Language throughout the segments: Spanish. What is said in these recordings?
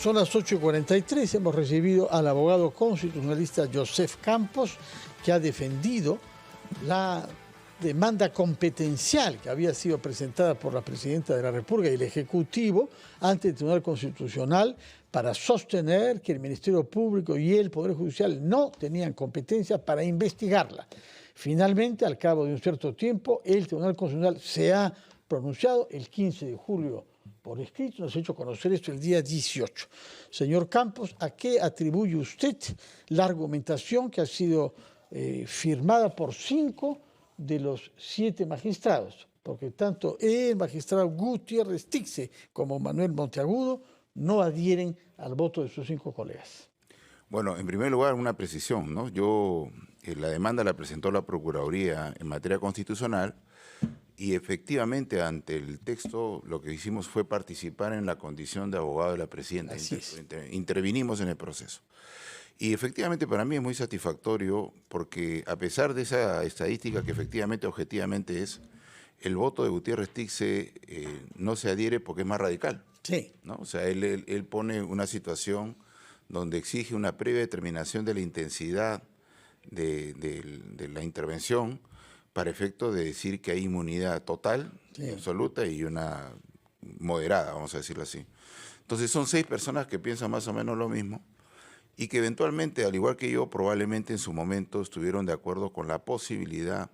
Son las 8:43, hemos recibido al abogado constitucionalista Joseph Campos, que ha defendido la demanda competencial que había sido presentada por la Presidenta de la República y el Ejecutivo ante el Tribunal Constitucional para sostener que el Ministerio Público y el Poder Judicial no tenían competencia para investigarla. Finalmente, al cabo de un cierto tiempo, el Tribunal Constitucional se ha pronunciado el 15 de julio por escrito, nos ha hecho conocer esto el día 18. Señor Campos, ¿a qué atribuye usted la argumentación que ha sido firmada por 5 de los 7 magistrados? Porque tanto el magistrado Gutiérrez Tixe como Manuel Monteagudo no adhieren al voto de sus 5 colegas. Bueno, en primer lugar, una precisión, ¿no? La demanda la presentó la Procuraduría en materia constitucional y efectivamente ante el texto lo que hicimos fue participar en la condición de abogado de la Presidenta. Intervinimos en el proceso. Y efectivamente para mí es muy satisfactorio porque a pesar de esa estadística que efectivamente, objetivamente es, el voto de Gutiérrez Tixe no se adhiere porque es más radical. Sí. ¿No? O sea, él pone una situación donde exige una previa determinación de la intensidad de la intervención para efecto de decir que hay inmunidad total, sí, absoluta y una moderada, vamos a decirlo así. Entonces son 6 personas que piensan más o menos lo mismo y que eventualmente, al igual que yo, probablemente en su momento estuvieron de acuerdo con la posibilidad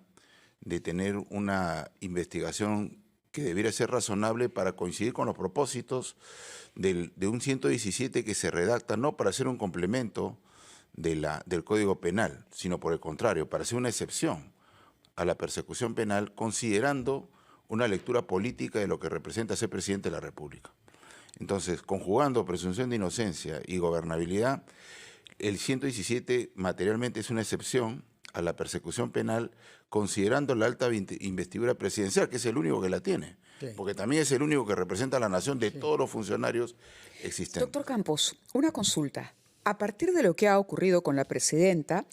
de tener una investigación que debiera ser razonable para coincidir con los propósitos de un 117 que se redacta no para hacer un complemento del Código Penal, sino por el contrario, para hacer una excepción a la persecución penal, considerando una lectura política de lo que representa ser presidente de la República. Entonces, conjugando presunción de inocencia y gobernabilidad, el 117 materialmente es una excepción a la persecución penal, considerando la alta investidura presidencial, que es el único que la tiene, sí, porque también es el único que representa a la nación de, sí, todos los funcionarios existentes. Doctor Campos, una consulta. A partir de lo que ha ocurrido con la presidenta,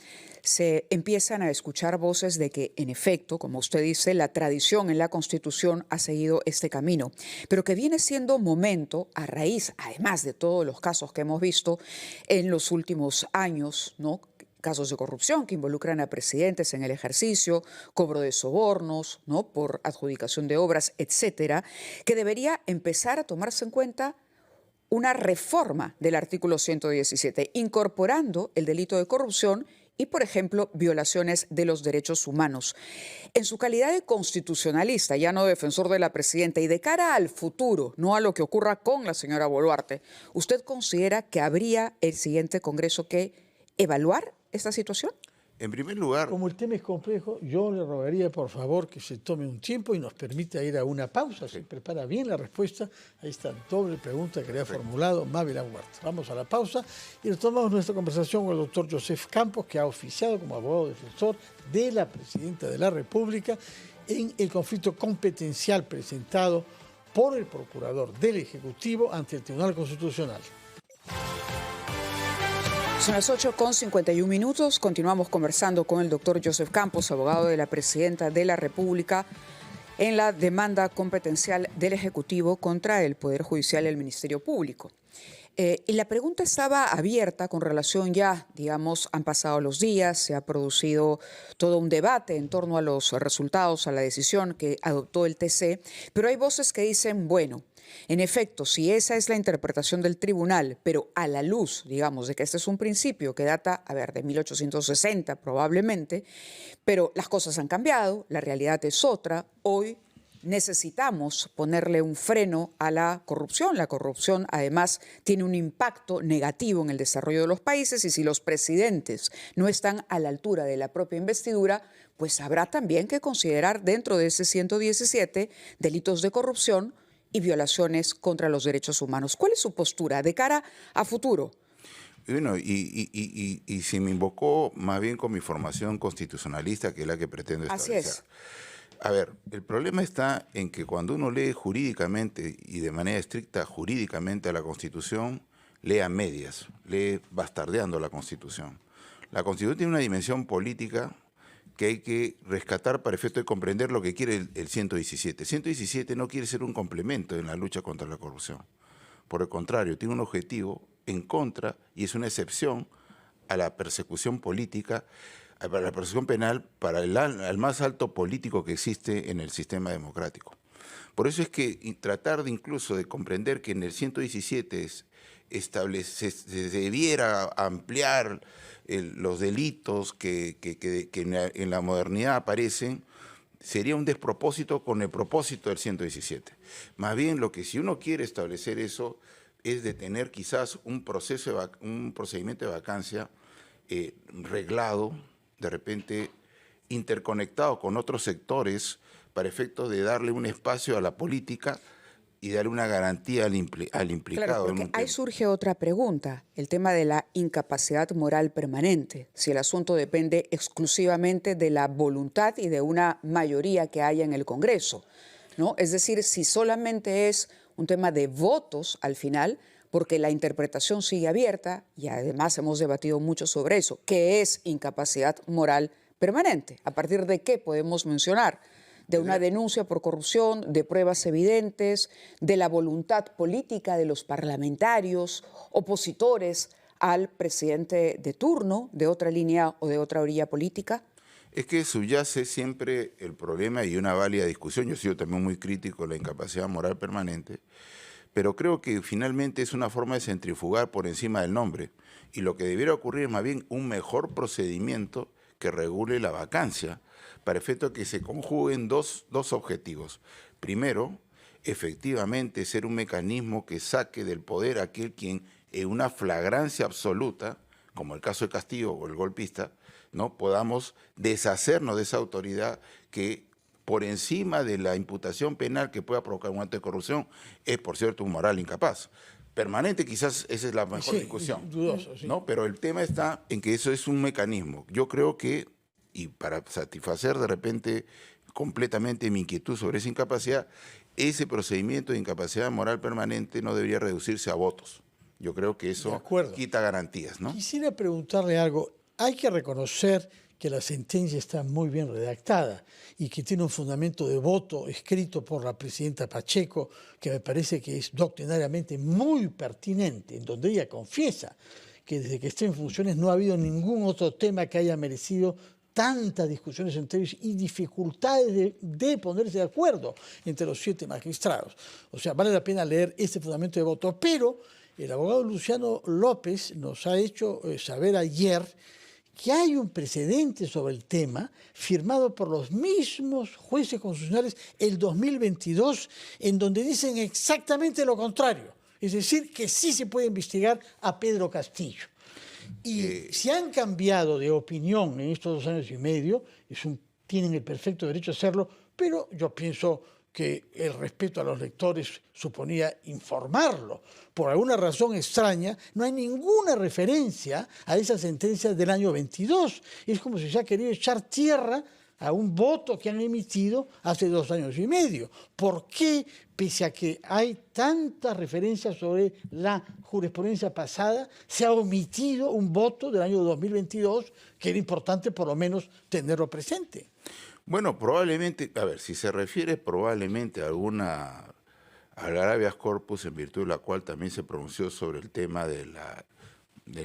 se empiezan a escuchar voces de que, en efecto, como usted dice, la tradición en la Constitución ha seguido este camino, pero que viene siendo momento, a raíz, además de todos los casos que hemos visto en los últimos años, ¿no?, casos de corrupción que involucran a presidentes en el ejercicio, cobro de sobornos, ¿no?, por adjudicación de obras, etcétera, que debería empezar a tomarse en cuenta una reforma del artículo 117, incorporando el delito de corrupción y, por ejemplo, violaciones de los derechos humanos. En su calidad de constitucionalista, ya no defensor de la presidenta, y de cara al futuro, no a lo que ocurra con la señora Boluarte, ¿usted considera que habría el siguiente Congreso que evaluar esta situación? En primer lugar, como el tema es complejo, yo le rogaría por favor que se tome un tiempo y nos permita ir a una pausa. Se prepara bien la respuesta a esta doble pregunta que le ha formulado Mabel Huerta. Vamos a la pausa y retomamos nuestra conversación con el doctor Joseph Campos, que ha oficiado como abogado defensor de la Presidenta de la República en el conflicto competencial presentado por el procurador del Ejecutivo ante el Tribunal Constitucional. Son las 8:51. Continuamos conversando con el doctor Joseph Campos, abogado de la Presidenta de la República, en la demanda competencial del Ejecutivo contra el Poder Judicial y el Ministerio Público. Y la pregunta estaba abierta con relación ya, digamos, han pasado los días, se ha producido todo un debate en torno a los resultados, a la decisión que adoptó el TC, pero hay voces que dicen, bueno, en efecto, si esa es la interpretación del tribunal, pero a la luz, digamos, de que este es un principio que data, de 1860 probablemente, pero las cosas han cambiado, la realidad es otra, hoy necesitamos ponerle un freno a la corrupción. La corrupción, además, tiene un impacto negativo en el desarrollo de los países y si los presidentes no están a la altura de la propia investidura, pues habrá también que considerar dentro de ese 117 delitos de corrupción y violaciones contra los derechos humanos. ¿Cuál es su postura de cara a futuro? Bueno, y se me invocó más bien con mi formación constitucionalista, que es la que pretendo establecer. Así es. A ver, el problema está en que cuando uno lee jurídicamente y de manera estricta jurídicamente a la Constitución, lee a medias, lee bastardeando la Constitución. La Constitución tiene una dimensión política que hay que rescatar para efecto de comprender lo que quiere el 117. El 117 no quiere ser un complemento en la lucha contra la corrupción. Por el contrario, tiene un objetivo en contra y es una excepción a la persecución política, a la persecución penal para el más alto político que existe en el sistema democrático. Por eso es que tratar de incluso de comprender que en el 117 se debiera ampliar los delitos que en la modernidad aparecen, sería un despropósito con el propósito del 117. Más bien, lo que si uno quiere establecer eso es de tener quizás un procedimiento de vacancia reglado, de repente interconectado con otros sectores para efectos de darle un espacio a la política y darle una garantía al implicado. Claro, porque ahí surge otra pregunta, el tema de la incapacidad moral permanente, si el asunto depende exclusivamente de la voluntad y de una mayoría que haya en el Congreso, ¿no? Es decir, si solamente es un tema de votos al final, porque la interpretación sigue abierta, y además hemos debatido mucho sobre eso, ¿qué es incapacidad moral permanente? ¿A partir de qué podemos mencionar? De una denuncia por corrupción, de pruebas evidentes, de la voluntad política de los parlamentarios, opositores al presidente de turno, de otra línea o de otra orilla política. Es que subyace siempre el problema y una válida discusión. Yo he sido también muy crítico de la incapacidad moral permanente, pero creo que finalmente es una forma de centrifugar por encima del nombre. Y lo que debiera ocurrir es más bien un mejor procedimiento que regule la vacancia, para efecto que se conjuguen dos objetivos. Primero, efectivamente ser un mecanismo que saque del poder a aquel quien en una flagrancia absoluta, como el caso de Castillo o el golpista, ¿no? Podamos deshacernos de esa autoridad que por encima de la imputación penal que pueda provocar un acto de corrupción es, por cierto, un moral incapaz. Permanente quizás esa es la mejor discusión, dudoso, sí. ¿no? Pero el tema está en que eso es un mecanismo. Yo creo que, y para satisfacer de repente completamente mi inquietud sobre esa incapacidad, ese procedimiento de incapacidad moral permanente no debería reducirse a votos. Yo creo que eso quita garantías, ¿no? Quisiera preguntarle algo. Hay que reconocer que la sentencia está muy bien redactada y que tiene un fundamento de voto escrito por la presidenta Pacheco, que me parece que es doctrinariamente muy pertinente, en donde ella confiesa que desde que está en funciones no ha habido ningún otro tema que haya merecido tantas discusiones entre ellos y dificultades de ponerse de acuerdo entre los 7 magistrados. O sea, vale la pena leer este fundamento de voto, pero el abogado Luciano López nos ha hecho saber ayer que hay un precedente sobre el tema firmado por los mismos jueces constitucionales el 2022, en donde dicen exactamente lo contrario. Es decir, que sí se puede investigar a Pedro Castillo. Y si han cambiado de opinión en estos 2 años y medio, tienen el perfecto derecho a hacerlo, pero yo pienso que el respeto a los lectores suponía informarlo. Por alguna razón extraña, no hay ninguna referencia a esa sentencia del año 22. Es como si se ha querido echar tierra a un voto que han emitido hace 2 años y medio. ¿Por qué, pese a que hay tantas referencias sobre la jurisprudencia pasada, se ha omitido un voto del año 2022 que era importante por lo menos tenerlo presente? Bueno, probablemente, a ver, si se refiere probablemente a al habeas corpus, en virtud de la cual también se pronunció sobre el tema de la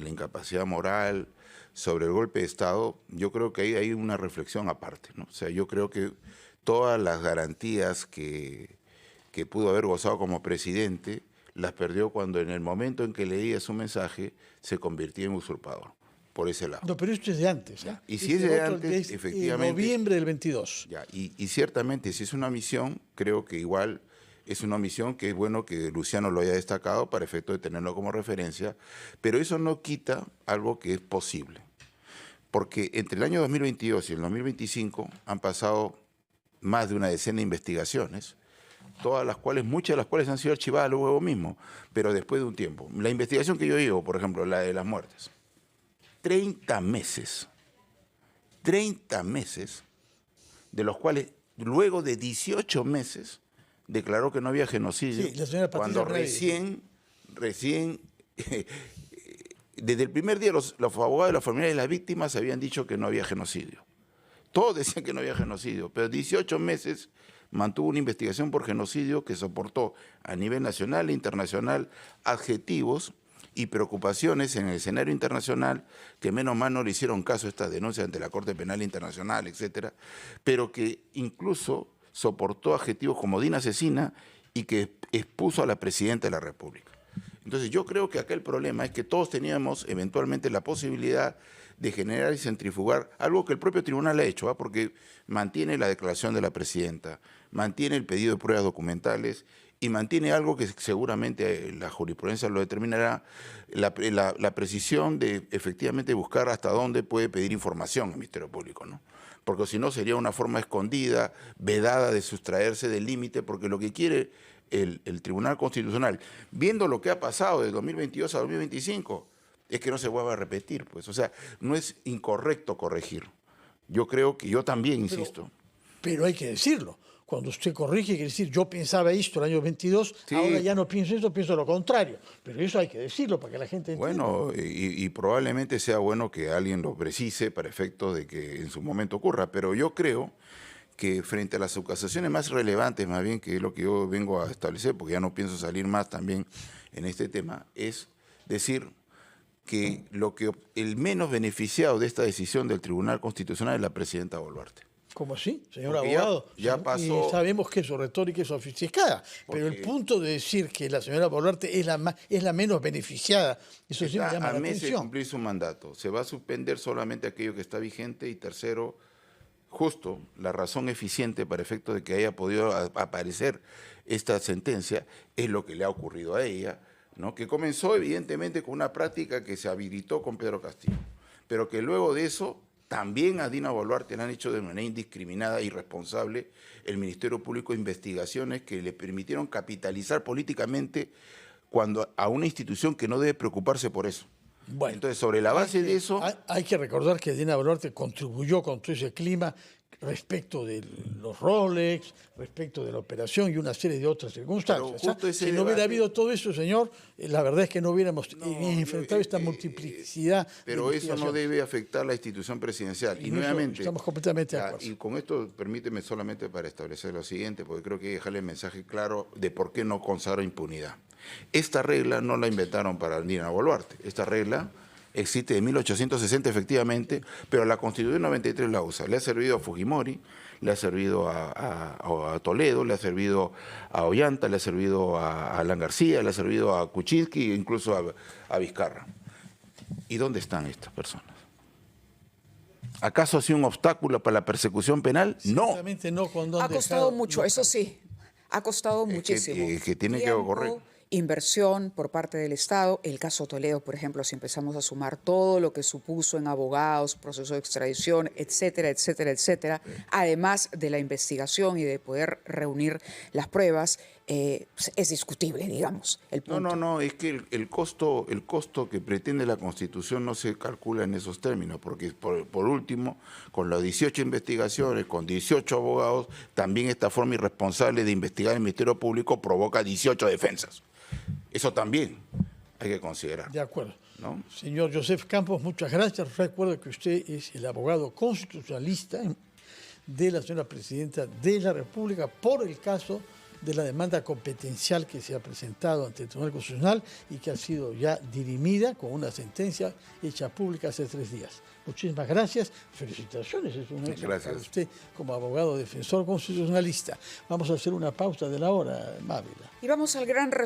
incapacidad moral, sobre el golpe de Estado, yo creo que ahí hay una reflexión aparte, ¿no? O sea, yo creo que todas las garantías que pudo haber gozado como presidente, las perdió cuando en el momento en que leía su mensaje se convirtió en usurpador. Por ese lado. No, pero esto es de antes. ¿Eh? Y si es de antes, efectivamente. En noviembre del 22. Ya, y ciertamente, si es una omisión, creo que igual es una omisión que es bueno que Luciano lo haya destacado para efecto de tenerlo como referencia, pero eso no quita algo que es posible. Porque entre el año 2022 y el 2025 han pasado más de una decena de investigaciones, muchas de las cuales han sido archivadas luego mismo, pero después de un tiempo. La investigación que yo llevo, por ejemplo, la de las muertes, 30 meses, de los cuales luego de 18 meses declaró que no había genocidio, sí, cuando recién, desde el primer día los abogados de la familia de las víctimas habían dicho que no había genocidio. Todos decían que no había genocidio, pero 18 meses mantuvo una investigación por genocidio que soportó a nivel nacional e internacional adjetivos y preocupaciones en el escenario internacional que menos mal no le hicieron caso a estas denuncias ante la Corte Penal Internacional, etcétera, pero que incluso soportó adjetivos como DINA asesina y que expuso a la Presidenta de la República. Entonces yo creo que acá el problema es que todos teníamos eventualmente la posibilidad de generar y centrifugar algo que el propio tribunal ha hecho, porque mantiene la declaración de la Presidenta, mantiene el pedido de pruebas documentales y mantiene algo que seguramente la jurisprudencia lo determinará, la precisión de efectivamente buscar hasta dónde puede pedir información el Ministerio Público, ¿no? Porque si no sería una forma escondida, vedada de sustraerse del límite, porque lo que quiere el Tribunal Constitucional, viendo lo que ha pasado de 2022 a 2025, es que no se vuelva a repetir, pues. O sea, no es incorrecto corregir. Yo creo que yo también insisto. Pero hay que decirlo. Cuando usted corrige, quiere decir, yo pensaba esto el año 22, sí, ahora ya no pienso esto, pienso lo contrario. Pero eso hay que decirlo para que la gente entienda. Bueno, y probablemente sea bueno que alguien lo precise para efecto de que en su momento ocurra. Pero yo creo que frente a las acusaciones más relevantes, más bien, que es lo que yo vengo a establecer, porque ya no pienso salir más también en este tema, es decir que el menos beneficiado de esta decisión del Tribunal Constitucional es la Presidenta Boluarte. ¿Cómo así, señor abogado? Ya pasó. Y sabemos que su retórica es sofisticada, pero el punto de decir que la señora Boluarte es la menos beneficiada, eso sí me llama la atención. A meses de cumplir su mandato. Se va a suspender solamente aquello que está vigente y tercero, justo la razón eficiente para efecto de que haya podido aparecer esta sentencia es lo que le ha ocurrido a ella, ¿no? Que comenzó evidentemente con una práctica que se habilitó con Pedro Castillo, pero que luego de eso también a Dina Boluarte le han hecho de manera indiscriminada y irresponsable el Ministerio Público investigaciones que le permitieron capitalizar políticamente a una institución que no debe preocuparse por eso. Bueno, entonces, sobre la base de eso... Hay que recordar que Dina Boluarte contribuyó con todo ese clima respecto de los Rolex, respecto de la operación y una serie de otras circunstancias. Si no hubiera habido todo eso, señor, la verdad es que no hubiéramos enfrentado esta multiplicidad. Pero eso no debe afectar la institución presidencial. Y nuevamente, estamos completamente de acuerdo. Y con esto, permíteme solamente para establecer lo siguiente, porque creo que hay que dejarle el mensaje claro de por qué no consagra impunidad. Esta regla no la inventaron para Dina Boluarte. Esta regla existe de 1860 efectivamente, pero la Constitución 93 la usa. Le ha servido a Fujimori, le ha servido a Toledo, le ha servido a Ollanta, le ha servido a Alan García, le ha servido a Kuczynski e incluso a Vizcarra. ¿Y dónde están estas personas? ¿Acaso ha sido un obstáculo para la persecución penal? No. No. Ha costado mucho, eso sí. Ha costado muchísimo. Que tiene que ocurrir. Inversión por parte del Estado. El caso Toledo, por ejemplo, si empezamos a sumar todo lo que supuso en abogados, proceso de extradición, etcétera, etcétera, etcétera, además de la investigación y de poder reunir las pruebas, es discutible, digamos, el punto. No, es que el costo que pretende la Constitución no se calcula en esos términos, porque por último, con las 18 investigaciones, con 18 abogados, también esta forma irresponsable de investigar el Ministerio Público provoca 18 defensas. Eso también hay que considerar. De acuerdo. ¿No? Señor Joseph Campos, muchas gracias. Recuerdo que usted es el abogado constitucionalista de la señora Presidenta de la República por el caso de la demanda competencial que se ha presentado ante el Tribunal Constitucional y que ha sido ya dirimida con una sentencia hecha pública hace 3 días. Muchísimas gracias. Felicitaciones. Es un hecho para usted como abogado defensor constitucionalista. Vamos a hacer una pausa de la hora, Mávila. Y vamos al gran resumen.